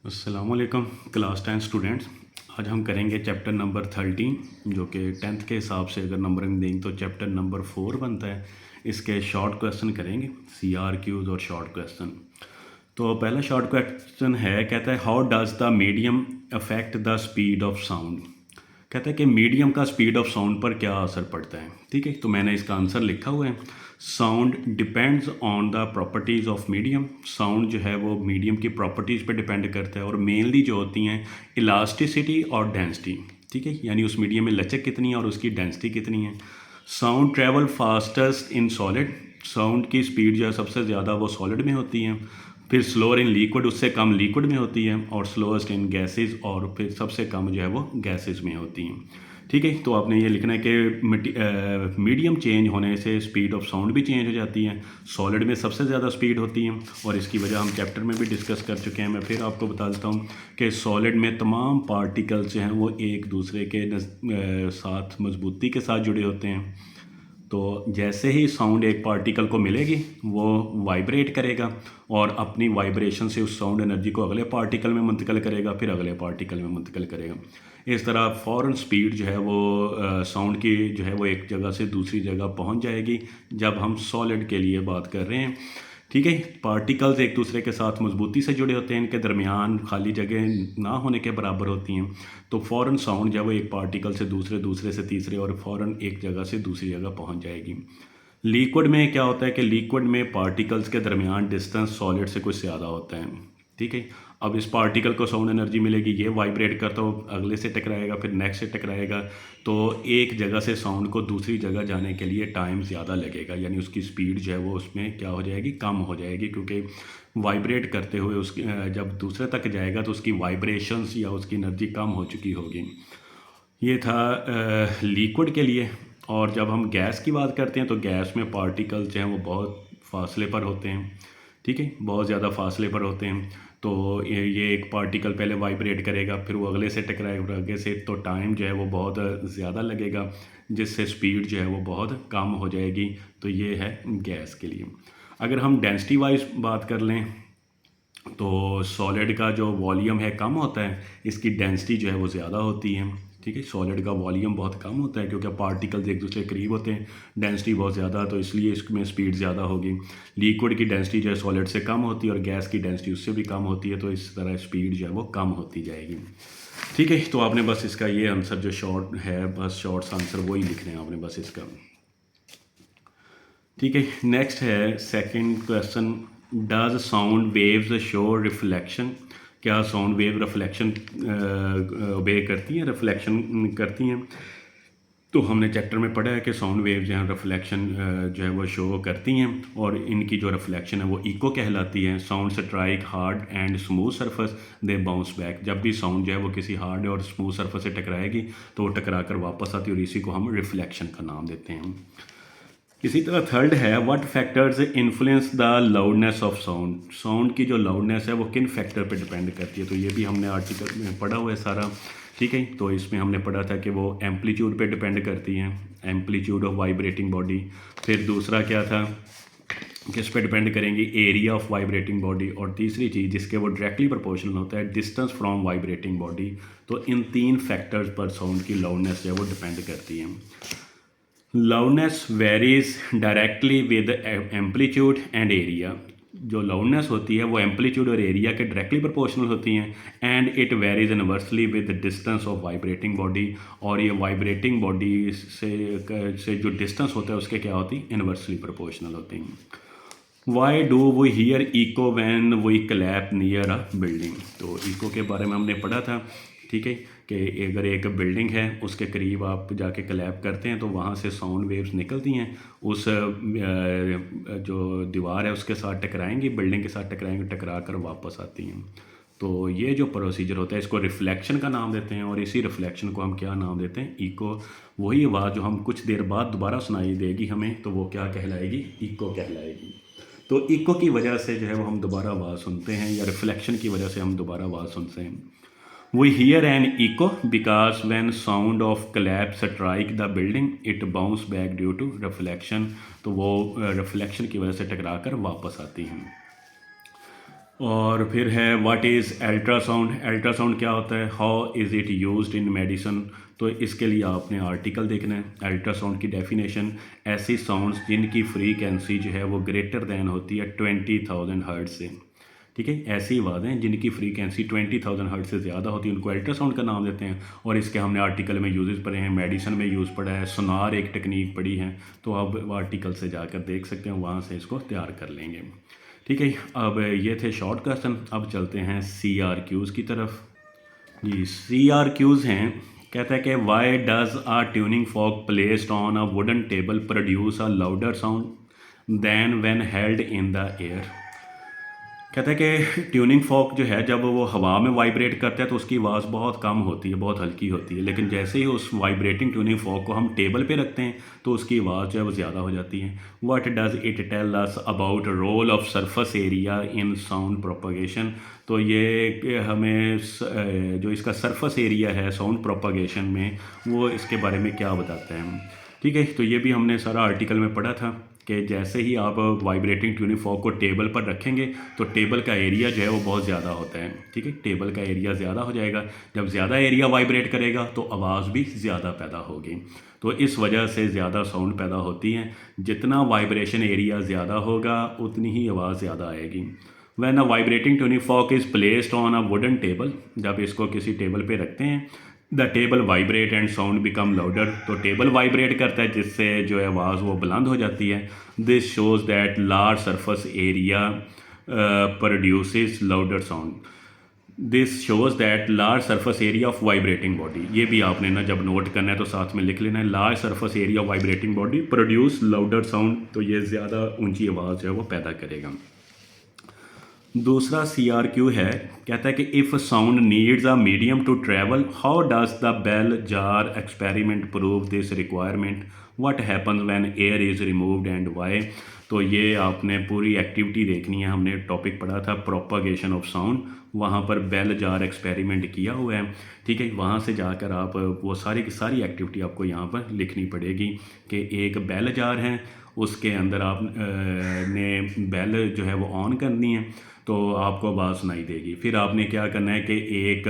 अस्सलामुअलैकुम class 10 students. आज हम करेंगे चैप्टर नंबर 13 जो कि 10th के हिसाब से अगर नंबरिंग देंगे तो चैप्टर नंबर 4 बनता है। इसके शॉर्ट क्वेश्चन करेंगे, CRQs और शॉर्ट क्वेश्चन। तो पहला शॉर्ट क्वेश्चन है, कहता है how does the medium affect the speed of sound. कहता है कि मीडियम का स्पीड ऑफ साउंड पर क्या असर पड़ता है। ठीक है, तो मैंने इसका आंसर लिखा हुआ है। Sound depends on the properties of medium. Sound जो है वो मीडियम की प्रॉपर्टीज़ पे डिपेंड करता है और मेनली जो होती हैं इलास्टिसिटी और डेंसिटी। ठीक है, यानी उस मीडियम में लचक कितनी है और उसकी डेंसिटी कितनी है। Sound travel fastest in solid. Sound की स्पीड जो है सबसे ज़्यादा वो सॉलिड में होती है, फिर स्लोअर इन लिक्विड, उससे कम लिक्विड में होती है, और स्लोएस्ट इन गैसेस, और फिर सबसे कम जो है वो गैसेस में होती हैं। ठीक है, तो आपने ये लिखना है कि मीडियम चेंज होने से स्पीड ऑफ साउंड भी चेंज हो जाती है। सॉलिड में सबसे ज़्यादा स्पीड होती है और इसकी वजह हम चैप्टर में भी डिस्कस कर चुके हैं। मैं फिर आपको बता देता हूँ कि सॉलिड में तमाम पार्टिकल्स जो हैं वो एक दूसरे के साथ मजबूती के साथ जुड़े होते हैं। तो जैसे ही साउंड एक पार्टिकल को मिलेगी वो वाइब्रेट करेगा और अपनी वाइब्रेशन से उस साउंड एनर्जी को अगले पार्टिकल में मुंतकिल करेगा, फिर अगले पार्टिकल में मुंतकिल करेगा। इस तरह फ़ौरन स्पीड जो है वो साउंड की जो है वो एक जगह से दूसरी जगह पहुंच जाएगी जब हम सॉलिड के लिए बात कर रहे हैं। ठीक है, पार्टिकल्स एक दूसरे के साथ मजबूती से जुड़े होते हैं, इनके दरमियान खाली जगह ना होने के बराबर होती हैं, तो फ़ौरन साउंड जब वो एक पार्टिकल से दूसरे, दूसरे से तीसरे और फ़ौरन एक जगह से दूसरी जगह पहुंच जाएगी। लिक्विड में क्या होता है कि लिक्विड में पार्टिकल्स के दरमियान डिस्टेंस सॉलिड से कुछ ज़्यादा होता है। ठीक है, अब इस पार्टिकल को साउंड एनर्जी मिलेगी, ये वाइब्रेट करता हो अगले से टकराएगा, फिर नेक्स्ट से टकराएगा, तो एक जगह से साउंड को दूसरी जगह जाने के लिए टाइम ज़्यादा लगेगा, यानी उसकी स्पीड जो है वो उसमें क्या हो जाएगी, कम हो जाएगी, क्योंकि वाइब्रेट करते हुए उसकी जब दूसरे तक जाएगा तो उसकी वाइब्रेशंस या उसकी एनर्जी कम हो चुकी होगी। ये था लिक्विड के लिए। और जब हम गैस की बात करते हैं तो गैस में पार्टिकल्स जो हैं वो बहुत फासले पर होते हैं। ठीक है, बहुत ज़्यादा फासले पर होते हैं, तो ये एक पार्टिकल पहले वाइब्रेट करेगा, फिर वो अगले से टकराएगा, फिर आगे से, तो टाइम जो है वो बहुत ज़्यादा लगेगा, जिससे स्पीड जो है वो बहुत कम हो जाएगी। तो ये है गैस के लिए। अगर हम डेंसिटी वाइज बात कर लें तो सॉलिड का जो वॉल्यूम है कम होता है, इसकी डेंसिटी जो है वो ज़्यादा होती है। ठीक है, सॉलिड का वॉल्यूम बहुत कम होता है क्योंकि पार्टिकल्स एक दूसरे के करीब होते हैं, डेंसिटी बहुत ज़्यादा, तो इसलिए इसमें स्पीड ज़्यादा होगी। लिक्विड की डेंसिटी जो है सॉलिड से कम होती है और गैस की डेंसिटी उससे भी कम होती है, तो इस तरह स्पीड जो है वो कम होती जाएगी। ठीक है, तो आपने बस इसका ये आंसर जो शॉर्ट है, बस शॉर्ट्स आंसर वही लिखने हैं आपने बस इसका। ठीक है, नेक्स्ट है second question, does sound waves show reflection. क्या साउंड वेव रिफ्लेक्शन ओबे करती हैं, रिफ्लेक्शन करती हैं। तो हमने चैप्टर में पढ़ा है कि साउंड वेव जो है रिफ्लेक्शन जो है वो शो करती हैं और इनकी जो रिफ्लेक्शन है वो इको कहलाती है। Sound strike hard and smooth surface they bounce back. जब भी साउंड जो है वो किसी हार्ड और स्मूथ सरफेस से टकराएगी तो वो टकरा कर वापस आती है और इसी को हम रिफ्लेक्शन का नाम देते हैं। इसी तरह थर्ड है, what factors influence the loudness of sound. Sound की जो लाउडनेस है वो किन फैक्टर पे डिपेंड करती है। तो ये भी हमने आर्टिकल में पढ़ा हुआ है सारा। ठीक है, तो इसमें हमने पढ़ा था कि वो एम्पलीट्यूड पे डिपेंड करती हैं, एम्पलीट्यूड ऑफ वाइब्रेटिंग बॉडी। फिर दूसरा क्या था, किस पे डिपेंड करेंगी, एरिया ऑफ वाइब्रेटिंग बॉडी। और तीसरी चीज़ जिसके वो डायरेक्टली प्रोपोर्शनल होता है, डिस्टेंस फ्रॉम वाइब्रेटिंग बॉडी। तो इन तीन फैक्टर्स पर साउंड की लाउडनेस जो है वो डिपेंड करती है। Loudness varies directly with amplitude and area. जो लाउडनेस होती है वो एम्पलीट्यूड और एरिया के डायरेक्टली प्रोपोर्शनल होती हैं, and it varies inversely with distance of vibrating body. और ये वाइब्रेटिंग बॉडी से जो डिस्टेंस होता है उसके क्या होती है, इनवर्सली प्रोपोर्शनल होती हैं। Why do we hear echo when we clap near a building. तो इको के बारे में हमने पढ़ा था। ठीक है, कि अगर एक बिल्डिंग है उसके करीब आप जाके क्लैप करते हैं तो वहाँ से साउंड वेव्स निकलती हैं, उस जो दीवार है उसके साथ टकराएंगी, बिल्डिंग के साथ टकराएंगी, टकरा कर वापस आती हैं। तो ये जो प्रोसीजर होता है इसको रिफ्लेक्शन का नाम देते हैं, और इसी रिफ्लेक्शन को हम क्या नाम देते हैं, इको। वही आवाज़ जो हम कुछ देर बाद दोबारा सुनाई देगी हमें, तो वो क्या कहलाएगी, इको कहलाएगी। तो इको की वजह से जो है वो हम दोबारा आवाज़ सुनते हैं, या रिफ्लेक्शन की वजह से हम दोबारा आवाज़ सुनते हैं। We hear an echo because when sound of collapse strike the building, it bounce back due to reflection। तो वो रिफ्लेक्शन की वजह से टकरा कर वापस आती हैं। और फिर है व्हाट इज़ अल्ट्रासाउंड, अल्ट्रासाउंड क्या होता है, how is it used in medicine. तो इसके लिए आपने आर्टिकल देखना है। अल्ट्रासाउंड की डेफिनेशन, ऐसी साउंड्स जिनकी फ्रीक्वेंसी जो है वो ग्रेटर दैन होती है 20,000 हर्ट्ज से। ठीक है, ऐसी आवाज़ें जिनकी फ्रीक्वेंसी 20,000 हर्ट्ज से ज़्यादा होती है उनको अल्ट्रासाउंड का नाम देते हैं। और इसके हमने आर्टिकल में यूजेस पढ़े हैं, मेडिसिन में यूज़ पढ़ा है, सोनार एक टेक्निक पढ़ी है। तो अब आर्टिकल से जाकर देख सकते हैं, वहाँ से इसको तैयार कर लेंगे। ठीक है, अब ये थे शॉर्ट क्वेश्चन। अब चलते हैं CRQs की तरफ। जी, CRQs हैं, कहता है कि why does a tuning fork placed on a wooden table produce a louder sound than when held in the air. कहता है कि ट्यूनिंग फॉक जो है जब वो हवा में वाइब्रेट करता है तो उसकी आवाज़ बहुत कम होती है, बहुत हल्की होती है, लेकिन जैसे ही उस वाइब्रेटिंग ट्यूनिंग फॉक को हम टेबल पे रखते हैं तो उसकी आवाज़ जो है वो ज़्यादा हो जाती है। What does it tell us about role of surface area in sound propagation. तो ये हमें जो इसका सरफेस एरिया है साउंड प्रोपगेशन में, वो इसके बारे में क्या बताता है। ठीक है, तो ये भी हमने सारा आर्टिकल में पढ़ा था कि जैसे ही आप वाइब्रेटिंग ट्यूनिंग फॉक को टेबल पर रखेंगे तो टेबल का एरिया जो है वो बहुत ज़्यादा होता है। ठीक है, टेबल का एरिया ज़्यादा हो जाएगा, जब ज़्यादा एरिया वाइब्रेट करेगा तो आवाज़ भी ज़्यादा पैदा होगी। तो इस वजह से ज़्यादा साउंड पैदा होती है। जितना वाइब्रेशन एरिया ज़्यादा होगा उतनी ही आवाज़ ज़्यादा आएगी। When a vibrating tuning fork is placed on a wooden table, जब इसको किसी टेबल पे रखते हैं, the table vibrate and sound become louder, तो टेबल वाइब्रेट करता है जिससे जो है आवाज़ वो बुलंद हो जाती है। This shows that large surface area produces louder sound. This shows that large surface area of vibrating body, ये भी आपने ना जब नोट करना है तो साथ में लिख लेना है, large surface area of vibrating body produce louder sound, तो ये ज़्यादा ऊंची आवाज़ जो है वो पैदा करेगा। दूसरा CRQ है, कहता है कि if sound needs a medium to travel, how does the bell jar experiment prove this requirement, what happens when air is removed and why. तो ये आपने पूरी एक्टिविटी देखनी है। हमने टॉपिक पढ़ा था प्रोपगेशन ऑफ साउंड, वहाँ पर बेल जार एक्सपेरिमेंट किया हुआ है। ठीक है, वहाँ से जाकर आप वो सारी की सारी एक्टिविटी आपको यहाँ पर लिखनी पड़ेगी कि एक बेल जार है, उसके अंदर आप ने बेल जो है वो ऑन करनी है तो आपको आवाज़ सुनाई देगी। फिर आपने क्या करना है कि एक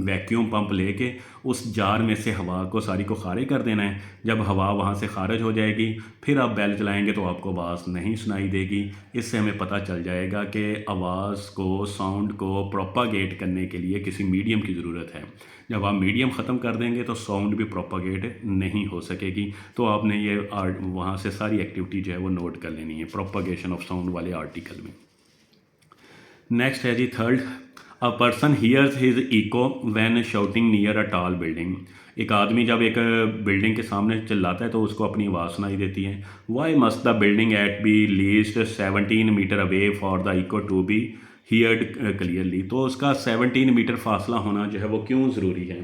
वैक्यूम पंप लेके उस जार में से हवा को सारी को खारिज कर देना है। जब हवा वहाँ से खारिज हो जाएगी फिर आप बेल चलाएंगे तो आपको आवाज़ नहीं सुनाई देगी। इससे हमें पता चल जाएगा कि आवाज़ को, साउंड को प्रोपागेट करने के लिए किसी मीडियम की ज़रूरत है। जब आप मीडियम ख़त्म कर देंगे तो साउंड भी प्रोपागेट नहीं हो सकेगी। तो आपने ये वहाँ से सारी एक्टिविटी जो है वो नोट कर लेनी है प्रोपागेशन ऑफ साउंड वाले आर्टिकल में। नेक्स्ट है जी third, a person hears his echo when shouting near a tall building. एक आदमी जब एक बिल्डिंग के सामने चिल्लाता है तो उसको अपनी आवाज़ सुनाई देती है। Why must the building at be least 17 metre away for the echo to be heard clearly. तो उसका 17 मीटर फासला होना जो है वो क्यों ज़रूरी है।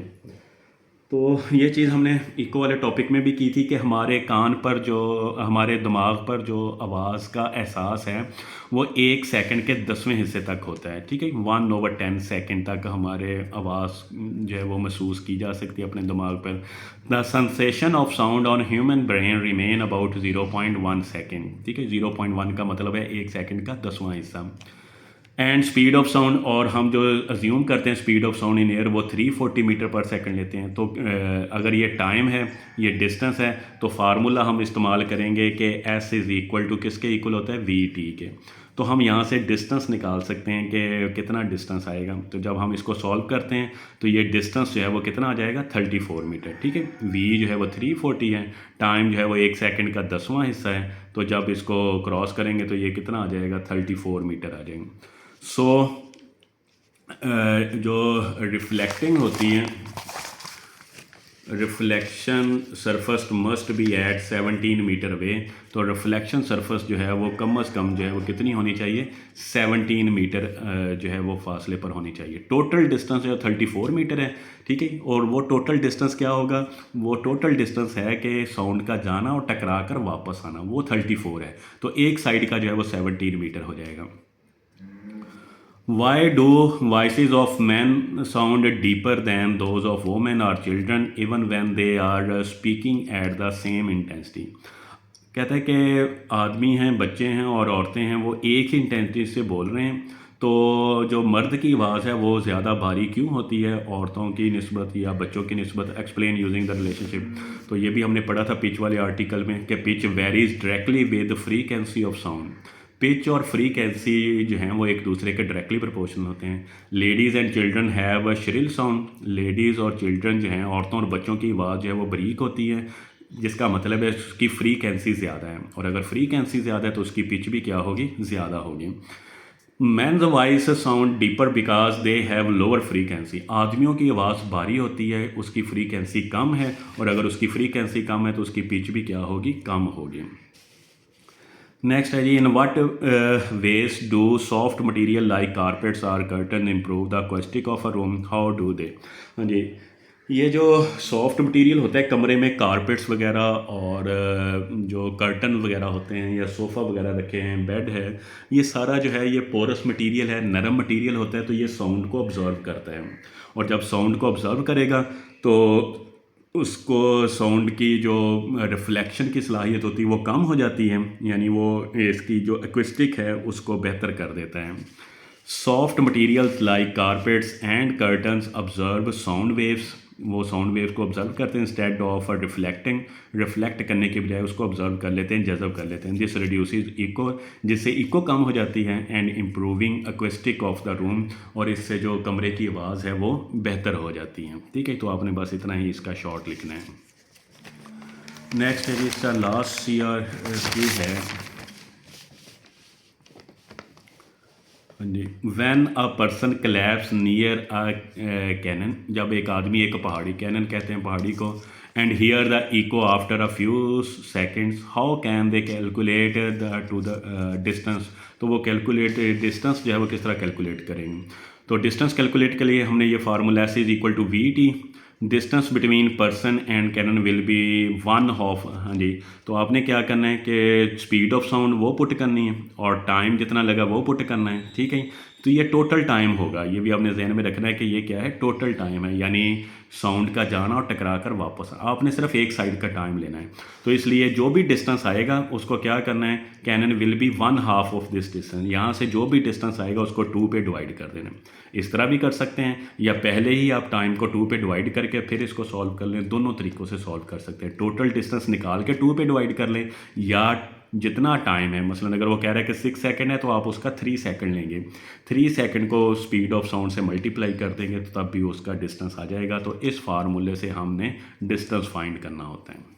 तो ये चीज़ हमने इको वाले टॉपिक में भी की थी कि हमारे कान पर जो, हमारे दिमाग पर जो आवाज़ का एहसास है वो 1 सेकंड के 10वें हिस्से तक होता है। ठीक है, 1/10 सेकंड तक हमारे आवाज़ जो है वो महसूस की जा सकती है अपने दिमाग पर। The sensation of sound on human brain remain about 0.1 second. ठीक है, 0.1 का मतलब है 1 सेकंड का 10वां हिस्सा। एंड स्पीड ऑफ साउंड, और हम जो अज्यूम करते हैं speed of sound in air वो 340 मीटर पर सेकंड लेते हैं। तो अगर ये टाइम है, ये डिस्टेंस है, तो फार्मूला हम इस्तेमाल करेंगे कि S इज़ इक्वल टू किसके इक्वल होता है, VT के। तो हम यहाँ से डिस्टेंस निकाल सकते हैं कि कितना डिस्टेंस आएगा। तो जब हम इसको सॉल्व करते हैं तो ये डिस्टेंस जो है वो कितना आ जाएगा, 34 मीटर। ठीक है, V जो है वो 340 है, टाइम जो है वो 1 सेकंड का 10वां हिस्सा है। तो जब इसको क्रॉस करेंगे तो ये कितना आ जाएगा, 34 मीटर आ जाएंगे। सो जो रिफ्लेक्टिंग होती है, reflection surface must be at 17 metre away. तो रिफ्लेक्शन सरफेस जो है वो कम अज़ कम जो है वो कितनी होनी चाहिए, 17 मीटर जो है वो फासले पर होनी चाहिए। टोटल डिस्टेंस जो 34 मीटर है। ठीक है, और वो टोटल डिस्टेंस क्या होगा, वो टोटल डिस्टेंस है कि साउंड का जाना और टकरा कर वापस आना, वो 34 है। तो एक साइड का जो है वो 17 मीटर हो जाएगा। Why do voices of men sound deeper than those of women or children even when they are speaking at the same intensity? कहता है कि आदमी हैं, बच्चे हैं और औरतें हैं, वो एक ही इंटेंसिटी से बोल रहे हैं तो जो मर्द की आवाज़ है वो ज़्यादा भारी क्यों होती है औरतों की निस्बत या बच्चों की निस्बत, एक्सप्लेन यूजिंग द रिलेशनशिप। तो ये भी हमने पढ़ा था पिच वाले आर्टिकल में कि pitch varies directly with frequency of sound. Pitch और फ्रीक्वेंसी जो हैं वो एक दूसरे के डायरेक्टली प्रोपोर्शनल होते हैं। Ladies and children have a shrill sound. Ladies और चिल्ड्रन जो हैं, औरतों और बच्चों की आवाज़ जो है वो बारीक होती है, जिसका मतलब है उसकी फ्रीक्वेंसी ज़्यादा है, और अगर फ्रीक्वेंसी ज़्यादा है तो उसकी पिच भी क्या होगी, ज़्यादा होगी। Men's voice sound deeper because they have lower frequency. आदमियों की आवाज़ भारी होती है, उसकी फ्रीक्वेंसी कम है, और अगर उसकी फ्रीक्वेंसी कम है तो उसकी पिच भी क्या होगी, कम होगी। नेक्स्ट है जी, in what ways do soft material like carpets or curtain improve the acoustic of a room, how do they. हाँ जी, ये जो सॉफ्ट मटेरियल होता है कमरे में, कारपेट्स वगैरह और जो कर्टन वगैरह होते हैं या सोफ़ा वगैरह रखे हैं, बेड है, ये सारा जो है ये पोरस मटेरियल है, नरम मटेरियल होता है, तो ये साउंड को ऑब्जर्व करता है। और जब साउंड को ऑब्जर्व करेगा तो उसको साउंड की जो रिफ्लेक्शन की सलाहियत होती है वो कम हो जाती है, यानी वो इसकी जो एक्विस्टिक है उसको बेहतर कर देता है। Soft materials like carpets and curtains observe sound waves, वो साउंड वेव्स को ऑब्जर्व करते हैं इंस्टेड ऑफ रिफ्लेक्टिंग, रिफ्लेक्ट करने के बजाय उसको ऑब्जर्व कर लेते हैं, जज़ब कर लेते हैं। दिस रिड्यूसेस इको, जिससे इको कम हो जाती है, and improving acoustic of the room, और इससे जो कमरे की आवाज़ है वो बेहतर हो जाती है। ठीक है, तो आपने बस इतना ही इसका शॉर्ट लिखना है। नेक्स्ट है जी, इसका लास्ट ईयर की है जी, when a person claps near a cannon, जब एक आदमी एक पहाड़ी, कैनन कहते हैं पहाड़ी को, and hear the echo after a few seconds, how can they calculate the to the distance. तो वो कैलकुलेट डिस्टेंस जो है वो किस तरह कैलकुलेट करेंगे। तो डिस्टेंस कैलकुलेट के लिए हमने ये formula S is equal to V T, distance between person and cannon will be 1/2। हाँ जी, तो आपने क्या करना है कि स्पीड ऑफ साउंड वो पुट करनी है और टाइम जितना लगा वो पुट करना है। ठीक है, तो ये टोटल टाइम होगा, ये भी आपने जहन में रखना है कि ये क्या है, टोटल टाइम है, यानी साउंड का जाना और टकरा कर वापस, आपने सिर्फ एक साइड का टाइम लेना है। तो इसलिए जो भी डिस्टेंस आएगा उसको क्या करना है, cannon will be 1/2 of this distance, यहाँ से जो भी डिस्टेंस आएगा उसको 2 पे डिवाइड कर देना। इस तरह भी कर सकते हैं, या पहले ही आप टाइम को 2 पे डिवाइड करके फिर इसको सॉल्व कर लें, दोनों तरीक़ों से सॉल्व कर सकते हैं। टोटल डिस्टेंस निकाल के 2 पे डिवाइड कर लें, या जितना टाइम है, मसलन अगर वो कह रहा है कि 6 सेकंड है तो आप उसका 3 सेकंड लेंगे, 3 सेकंड को स्पीड ऑफ साउंड से मल्टीप्लाई कर देंगे तो तब भी उसका डिस्टेंस आ जाएगा। तो इस फार्मूले से हमने डिस्टेंस फाइंड करना होता है।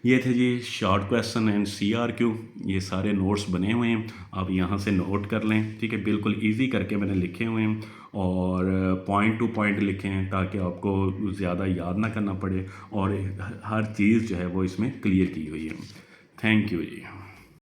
ये थे जी शॉर्ट क्वेश्चन एंड CRQ, ये सारे नोट्स बने हुए हैं, आप यहाँ से नोट कर लें। ठीक है, बिल्कुल इजी करके मैंने लिखे हुए हैं, और पॉइंट टू पॉइंट लिखे हैं ताकि आपको ज़्यादा याद ना करना पड़े, और हर चीज़ जो है वो इसमें क्लियर की हुई है। Thank you ji.